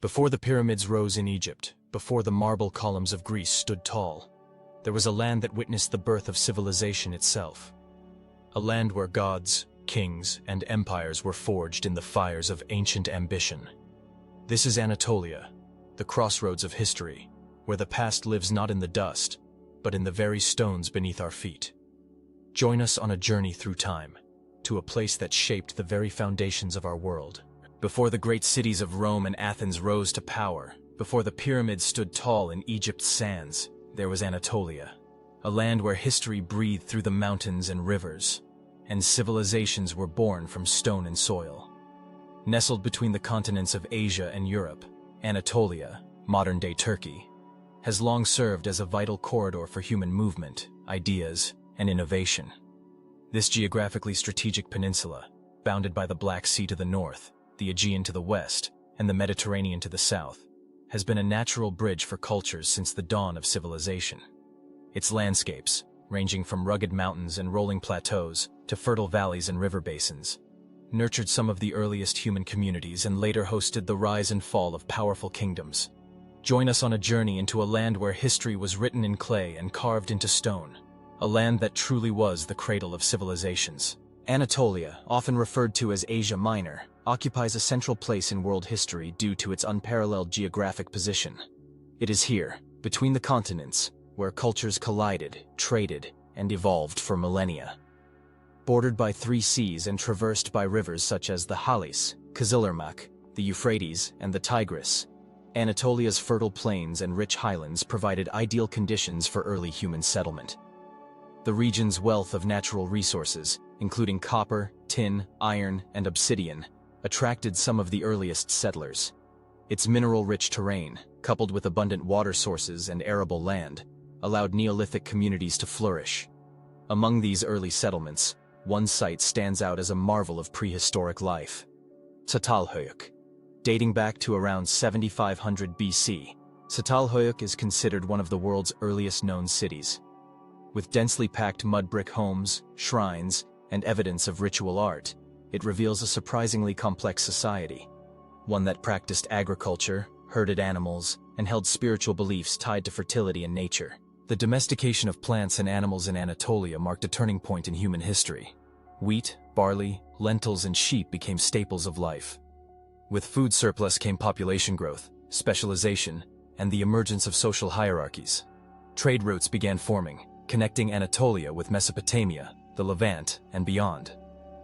Before the pyramids rose in Egypt, before the marble columns of Greece stood tall, there was a land that witnessed the birth of civilization itself. A land where gods, kings, and empires were forged in the fires of ancient ambition. This is Anatolia, the crossroads of history, where the past lives not in the dust, but in the very stones beneath our feet. Join us on a journey through time, to a place that shaped the very foundations of our world. Before the great cities of Rome and Athens rose to power, before the pyramids stood tall in Egypt's sands, there was Anatolia, a land where history breathed through the mountains and rivers, and civilizations were born from stone and soil. Nestled between the continents of Asia and Europe, Anatolia, modern-day Turkey, has long served as a vital corridor for human movement, ideas, and innovation. This geographically strategic peninsula, bounded by the Black Sea to the north, the Aegean to the west, and the Mediterranean to the south, has been a natural bridge for cultures since the dawn of civilization. Its landscapes, ranging from rugged mountains and rolling plateaus to fertile valleys and river basins, nurtured some of the earliest human communities and later hosted the rise and fall of powerful kingdoms. Join us on a journey into a land where history was written in clay and carved into stone, a land that truly was the cradle of civilizations. Anatolia, often referred to as Asia Minor, occupies a central place in world history due to its unparalleled geographic position. It is here, between the continents, where cultures collided, traded, and evolved for millennia. Bordered by 3 seas and traversed by rivers such as the Halis, Kızılırmak, the Euphrates, and the Tigris, Anatolia's fertile plains and rich highlands provided ideal conditions for early human settlement. The region's wealth of natural resources, including copper, tin, iron, and obsidian, attracted some of the earliest settlers. Its mineral-rich terrain, coupled with abundant water sources and arable land, allowed Neolithic communities to flourish. Among these early settlements, one site stands out as a marvel of prehistoric life: Çatalhöyük. Dating back to around 7500 BC, Çatalhöyük is considered one of the world's earliest known cities. With densely packed mud brick homes, shrines, and evidence of ritual art, it reveals a surprisingly complex society, one that practiced agriculture, herded animals, and held spiritual beliefs tied to fertility and nature. The domestication of plants and animals in Anatolia marked a turning point in human history. Wheat, barley, lentils, and sheep became staples of life. With food surplus came population growth, specialization, and the emergence of social hierarchies. Trade routes began forming, connecting Anatolia with Mesopotamia, the Levant, and beyond.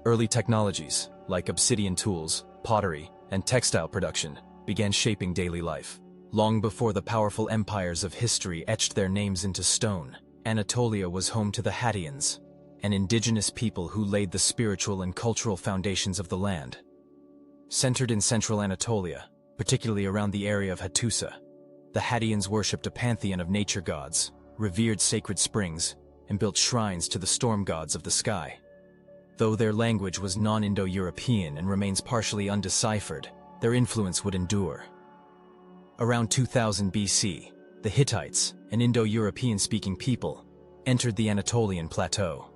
Early technologies, like obsidian tools, pottery, and textile production, began shaping daily life. Long before the powerful empires of history etched their names into stone, Anatolia was home to the Hattians, an indigenous people who laid the spiritual and cultural foundations of the land. Centered in central Anatolia, particularly around the area of Hattusa, the Hattians worshipped a pantheon of nature gods, revered sacred springs, and built shrines to the storm gods of the sky. Though their language was non-Indo-European and remains partially undeciphered, their influence would endure. Around 2000 BC, the Hittites, an Indo-European-speaking people, entered the Anatolian plateau.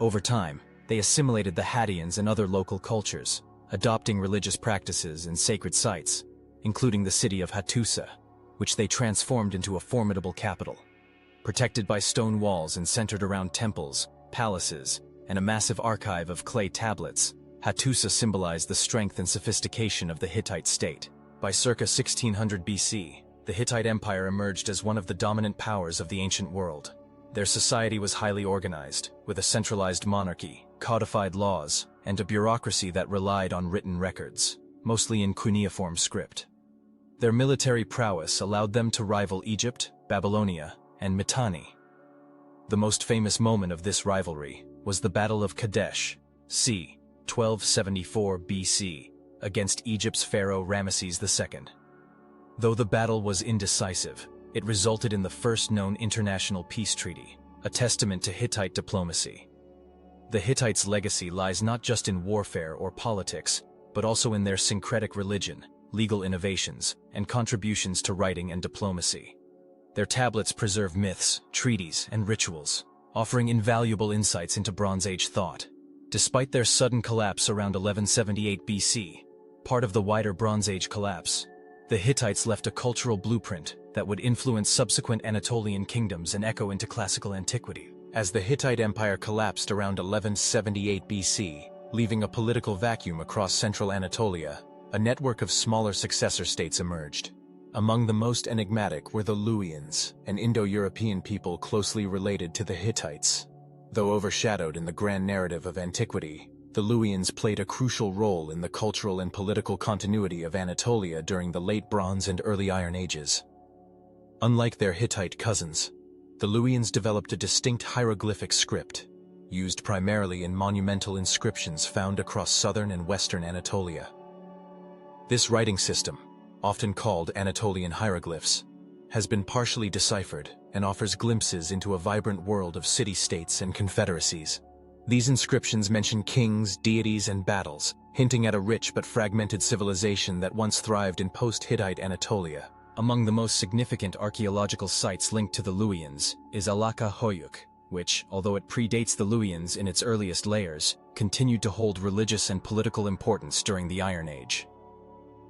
Over time, they assimilated the Hattians and other local cultures, adopting religious practices and sacred sites, including the city of Hattusa, which they transformed into a formidable capital. Protected by stone walls and centered around temples, palaces, and a massive archive of clay tablets, Hattusa symbolized the strength and sophistication of the Hittite state. By circa 1600 BC, the Hittite Empire emerged as one of the dominant powers of the ancient world. Their society was highly organized, with a centralized monarchy, codified laws, and a bureaucracy that relied on written records, mostly in cuneiform script. Their military prowess allowed them to rival Egypt, Babylonia, and Mitanni. The most famous moment of this rivalry was the Battle of Kadesh, c. 1274 BC, against Egypt's pharaoh Ramesses II. Though the battle was indecisive, it resulted in the first known international peace treaty, a testament to Hittite diplomacy. The Hittites' legacy lies not just in warfare or politics, but also in their syncretic religion, legal innovations, and contributions to writing and diplomacy. Their tablets preserve myths, treaties, and rituals, offering invaluable insights into Bronze Age thought. Despite their sudden collapse around 1178 BC, part of the wider Bronze Age collapse, The Hittites left a cultural blueprint that would influence subsequent Anatolian kingdoms and echo into classical antiquity. As the Hittite Empire collapsed around 1178 BC, leaving a political vacuum across central Anatolia, a network of smaller successor states emerged. Among the most enigmatic were the Luwians, an Indo-European people closely related to the Hittites. Though overshadowed in the grand narrative of antiquity, the Luwians played a crucial role in the cultural and political continuity of Anatolia during the Late Bronze and Early Iron Ages. Unlike their Hittite cousins, the Luwians developed a distinct hieroglyphic script, used primarily in monumental inscriptions found across southern and western Anatolia. This writing system, often called Anatolian hieroglyphs, has been partially deciphered and offers glimpses into a vibrant world of city-states and confederacies. These inscriptions mention kings, deities, and battles, hinting at a rich but fragmented civilization that once thrived in post-Hittite Anatolia. Among the most significant archaeological sites linked to the Luwians is Çatalhöyük, which, although it predates the Luwians in its earliest layers, continued to hold religious and political importance during the Iron Age.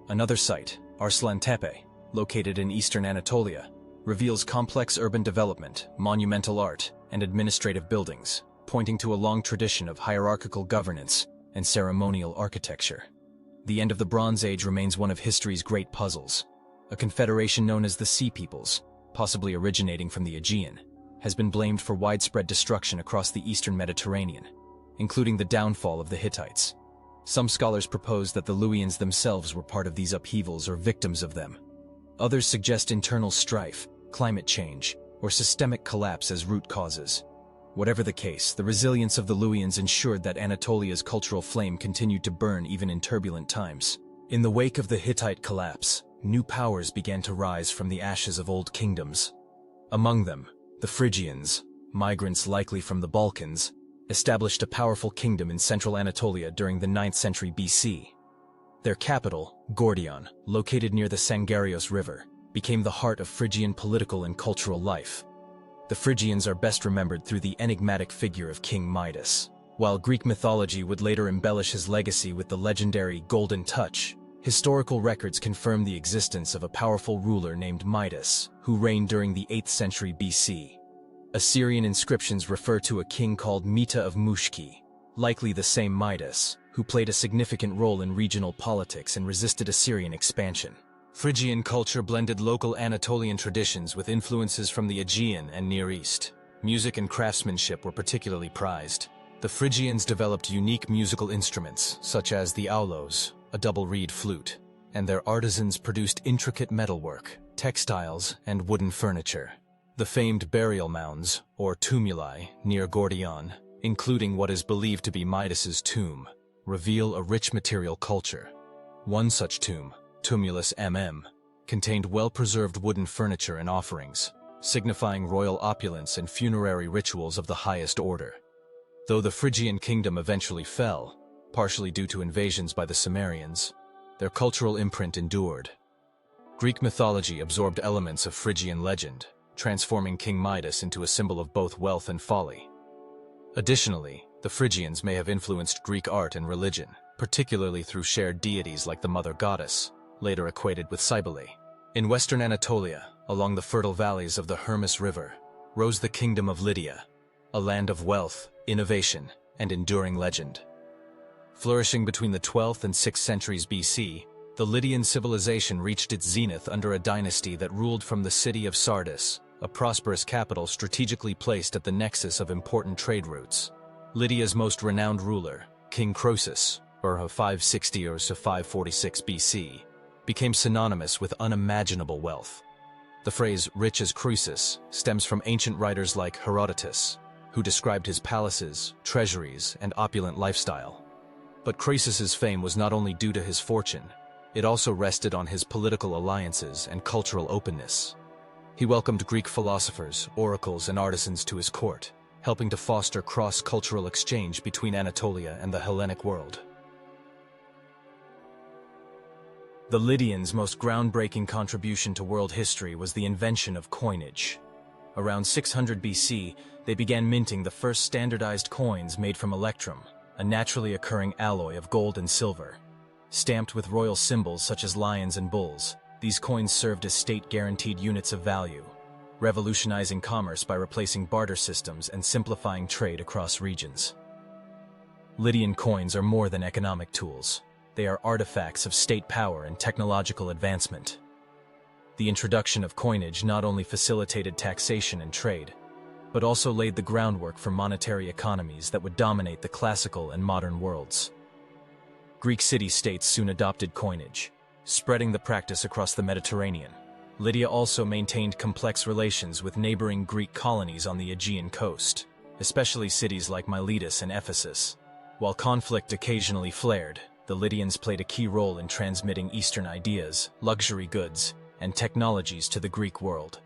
Another site, Arslantepe, located in eastern Anatolia, reveals complex urban development, monumental art, and administrative buildings, pointing to a long tradition of hierarchical governance and ceremonial architecture. The end of the Bronze Age remains one of history's great puzzles. A confederation known as the Sea Peoples, possibly originating from the Aegean, has been blamed for widespread destruction across the eastern Mediterranean, including the downfall of the Hittites. Some scholars propose that the Luwians themselves were part of these upheavals or victims of them. Others suggest internal strife, climate change, or systemic collapse as root causes. Whatever the case, the resilience of the Luwians ensured that Anatolia's cultural flame continued to burn even in turbulent times. In the wake of the Hittite collapse, new powers began to rise from the ashes of old kingdoms. Among them, the Phrygians, migrants likely from the Balkans, established a powerful kingdom in central Anatolia during the 9th century BC. Their capital, Gordion, located near the Sangarios River, became the heart of Phrygian political and cultural life. The Phrygians are best remembered through the enigmatic figure of King Midas. While Greek mythology would later embellish his legacy with the legendary Golden Touch, historical records confirm the existence of a powerful ruler named Midas, who reigned during the 8th century BC. Assyrian inscriptions refer to a king called Mita of Mushki, likely the same Midas, who played a significant role in regional politics and resisted Assyrian expansion. Phrygian culture blended local Anatolian traditions with influences from the Aegean and Near East. Music and craftsmanship were particularly prized. The Phrygians developed unique musical instruments, such as the aulos, a double-reed flute, and their artisans produced intricate metalwork, textiles, and wooden furniture. The famed burial mounds, or tumuli, near Gordion, including what is believed to be Midas's tomb, reveal a rich material culture. One such tomb, Tumulus MM, contained well-preserved wooden furniture and offerings, signifying royal opulence and funerary rituals of the highest order. Though the Phrygian kingdom eventually fell, partially due to invasions by the Cimmerians, their cultural imprint endured. Greek mythology absorbed elements of Phrygian legend, transforming King Midas into a symbol of both wealth and folly. Additionally, the Phrygians may have influenced Greek art and religion, particularly through shared deities like the Mother Goddess, later equated with Cybele. In western Anatolia, along the fertile valleys of the Hermus River, rose the kingdom of Lydia, a land of wealth, innovation, and enduring legend. Flourishing between the 12th and 6th centuries BC, the Lydian civilization reached its zenith under a dynasty that ruled from the city of Sardis, a prosperous capital strategically placed at the nexus of important trade routes. Lydia's most renowned ruler, King Croesus, or 560 or 546 BC, became synonymous with unimaginable wealth. The phrase rich as Croesus stems from ancient writers like Herodotus, who described his palaces, treasuries, and opulent lifestyle. But Croesus's fame was not only due to his fortune, it also rested on his political alliances and cultural openness. He welcomed Greek philosophers, oracles, and artisans to his court, helping to foster cross-cultural exchange between Anatolia and the Hellenic world. The Lydians' most groundbreaking contribution to world history was the invention of coinage. Around 600 BC, they began minting the first standardized coins made from electrum, a naturally occurring alloy of gold and silver. Stamped with royal symbols such as lions and bulls, These coins served as state-guaranteed units of value, revolutionizing commerce by replacing barter systems and simplifying trade across regions. Lydian coins are more than economic tools. They are artifacts of state power and technological advancement. The introduction of coinage not only facilitated taxation and trade, but also laid the groundwork for monetary economies that would dominate the classical and modern worlds. Greek city-states soon adopted coinage, spreading the practice across the Mediterranean. Lydia also maintained complex relations with neighboring Greek colonies on the Aegean coast, especially cities like Miletus and Ephesus. While conflict occasionally flared, the Lydians played a key role in transmitting Eastern ideas, luxury goods, and technologies to the Greek world.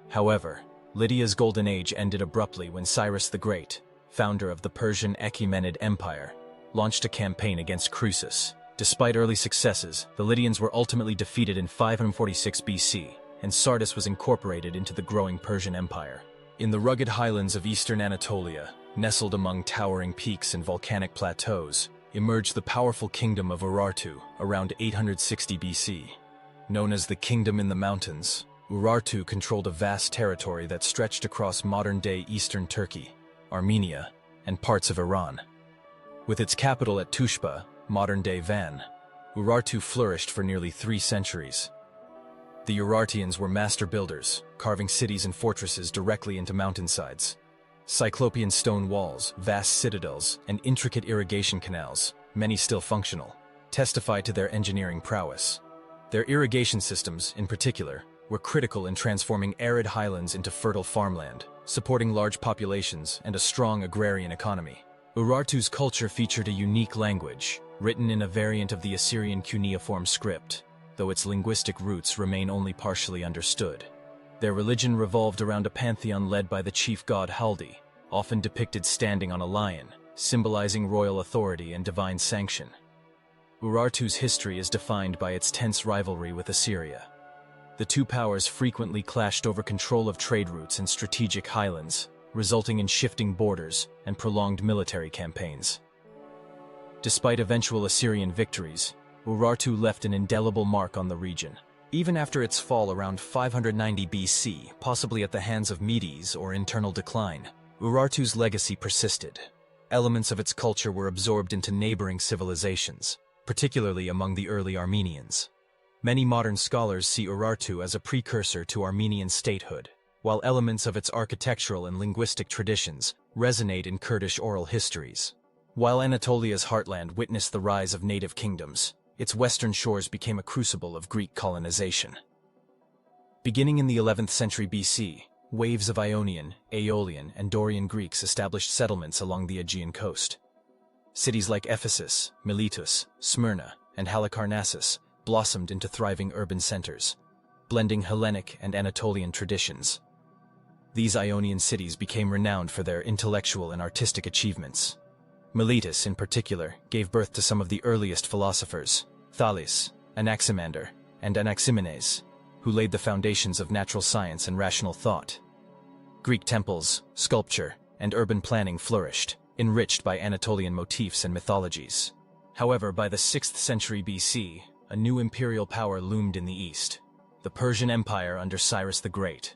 However, Lydia's golden age ended abruptly when Cyrus the Great, founder of the Persian Achaemenid Empire, launched a campaign against Croesus. Despite early successes, the Lydians were ultimately defeated in 546 BC, and Sardis was incorporated into the growing Persian Empire. In the rugged highlands of eastern Anatolia, nestled among towering peaks and volcanic plateaus, emerged the powerful kingdom of Urartu around 860 BC. Known as the Kingdom in the Mountains, Urartu controlled a vast territory that stretched across modern-day eastern Turkey, Armenia, and parts of Iran. With its capital at Tushpa, modern-day Van, Urartu flourished for nearly 3 centuries. The Urartians were master builders, carving cities and fortresses directly into mountainsides. Cyclopean stone walls, vast citadels, and intricate irrigation canals, many still functional, testify to their engineering prowess. Their irrigation systems, in particular, were critical in transforming arid highlands into fertile farmland, supporting large populations and a strong agrarian economy. Urartu's culture featured a unique language, written in a variant of the Assyrian cuneiform script, though its linguistic roots remain only partially understood. Their religion revolved around a pantheon led by the chief god Haldi, often depicted standing on a lion, symbolizing royal authority and divine sanction. Urartu's history is defined by its tense rivalry with Assyria. The two powers frequently clashed over control of trade routes and strategic highlands, resulting in shifting borders and prolonged military campaigns. Despite eventual Assyrian victories, Urartu left an indelible mark on the region. Even after its fall around 590 BC, possibly at the hands of Medes or internal decline, Urartu's legacy persisted. Elements of its culture were absorbed into neighboring civilizations, particularly among the early Armenians. Many modern scholars see Urartu as a precursor to Armenian statehood, while elements of its architectural and linguistic traditions resonate in Kurdish oral histories. While Anatolia's heartland witnessed the rise of native kingdoms, its western shores became a crucible of Greek colonization. Beginning in the 11th century BC, waves of Ionian, Aeolian, and Dorian Greeks established settlements along the Aegean coast. Cities like Ephesus, Miletus, Smyrna, and Halicarnassus blossomed into thriving urban centers, blending Hellenic and Anatolian traditions. These Ionian cities became renowned for their intellectual and artistic achievements. Miletus, in particular, gave birth to some of the earliest philosophers, Thales, Anaximander, and Anaximenes, who laid the foundations of natural science and rational thought. Greek temples, sculpture, and urban planning flourished, enriched by Anatolian motifs and mythologies. However, by the 6th century BC, a new imperial power loomed in the east, the Persian Empire under Cyrus the Great.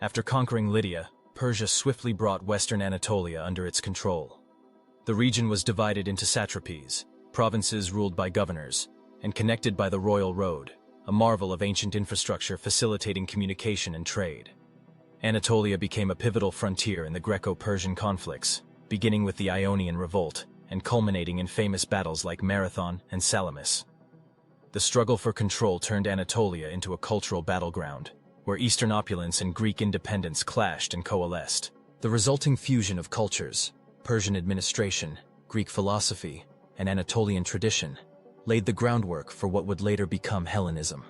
After conquering Lydia, Persia swiftly brought western Anatolia under its control. The region was divided into satrapies, provinces ruled by governors, and connected by the royal road, a marvel of ancient infrastructure facilitating communication and trade. Anatolia became a pivotal frontier in the Greco-Persian conflicts, beginning with the Ionian Revolt and culminating in famous battles like Marathon and Salamis. The struggle for control turned Anatolia into a cultural battleground, where Eastern opulence and Greek independence clashed and coalesced. The resulting fusion of cultures, Persian administration, Greek philosophy, and Anatolian tradition, laid the groundwork for what would later become Hellenism.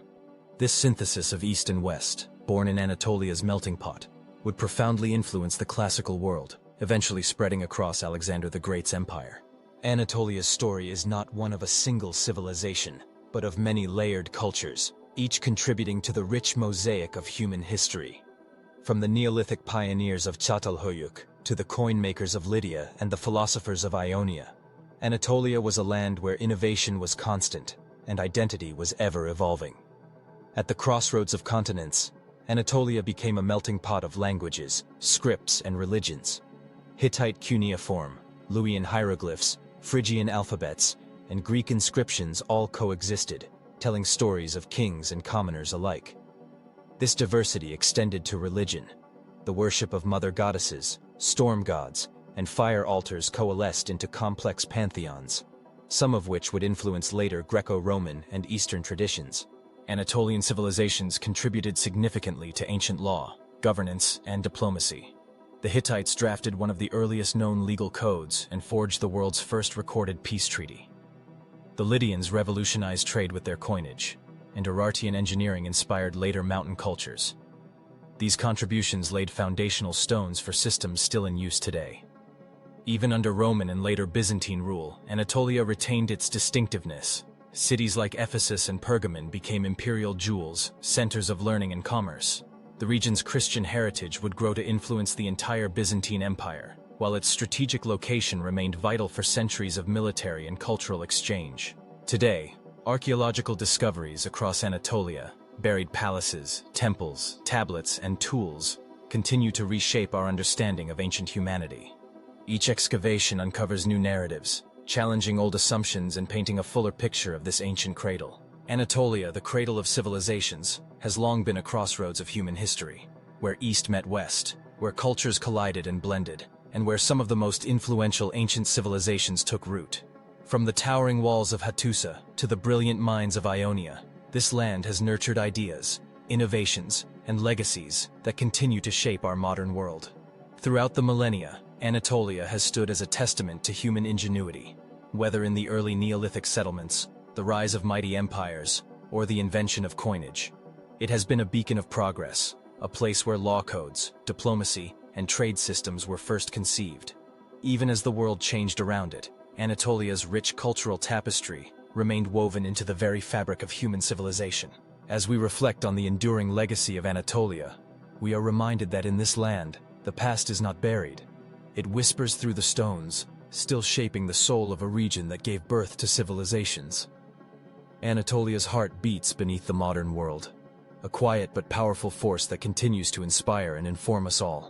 This synthesis of East and West, born in Anatolia's melting pot, would profoundly influence the classical world, eventually spreading across Alexander the Great's empire. Anatolia's story is not one of a single civilization, but of many layered cultures, each contributing to the rich mosaic of human history. From the Neolithic pioneers of Çatalhöyük to the coin makers of Lydia and the philosophers of Ionia, Anatolia was a land where innovation was constant and identity was ever evolving. At the crossroads of continents, Anatolia became a melting pot of languages, scripts, and religions. Hittite cuneiform, Luwian hieroglyphs, Phrygian alphabets, and Greek inscriptions all coexisted, telling stories of kings and commoners alike. This diversity extended to religion. The worship of mother goddesses, storm gods, and fire altars coalesced into complex pantheons, some of which would influence later Greco-Roman and Eastern traditions. Anatolian civilizations contributed significantly to ancient law, governance, and diplomacy. The Hittites drafted one of the earliest known legal codes and forged the world's first recorded peace treaty. The Lydians revolutionized trade with their coinage, and Urartian engineering inspired later mountain cultures. These contributions laid foundational stones for systems still in use today. Even under Roman and later Byzantine rule, Anatolia retained its distinctiveness. Cities like Ephesus and Pergamon became imperial jewels, centers of learning and commerce. The region's Christian heritage would grow to influence the entire Byzantine Empire, while its strategic location remained vital for centuries of military and cultural exchange. Today, archaeological discoveries across Anatolia, buried palaces, temples, tablets, and tools continue to reshape our understanding of ancient humanity. Each excavation uncovers new narratives, challenging old assumptions and painting a fuller picture of this ancient cradle. Anatolia, the cradle of civilizations, has long been a crossroads of human history, where East met West, where cultures collided and blended, and where some of the most influential ancient civilizations took root. From the towering walls of Hattusa to the brilliant mines of Ionia, this land has nurtured ideas, innovations, and legacies that continue to shape our modern world. Throughout the millennia, Anatolia has stood as a testament to human ingenuity. Whether in the early Neolithic settlements, the rise of mighty empires, or the invention of coinage, it has been a beacon of progress, a place where law codes, diplomacy, and trade systems were first conceived. Even as the world changed around it, Anatolia's rich cultural tapestry remained woven into the very fabric of human civilization. As we reflect on the enduring legacy of Anatolia, we are reminded that in this land, the past is not buried. It whispers through the stones, still shaping the soul of a region that gave birth to civilizations. Anatolia's heart beats beneath the modern world, a quiet but powerful force that continues to inspire and inform us all.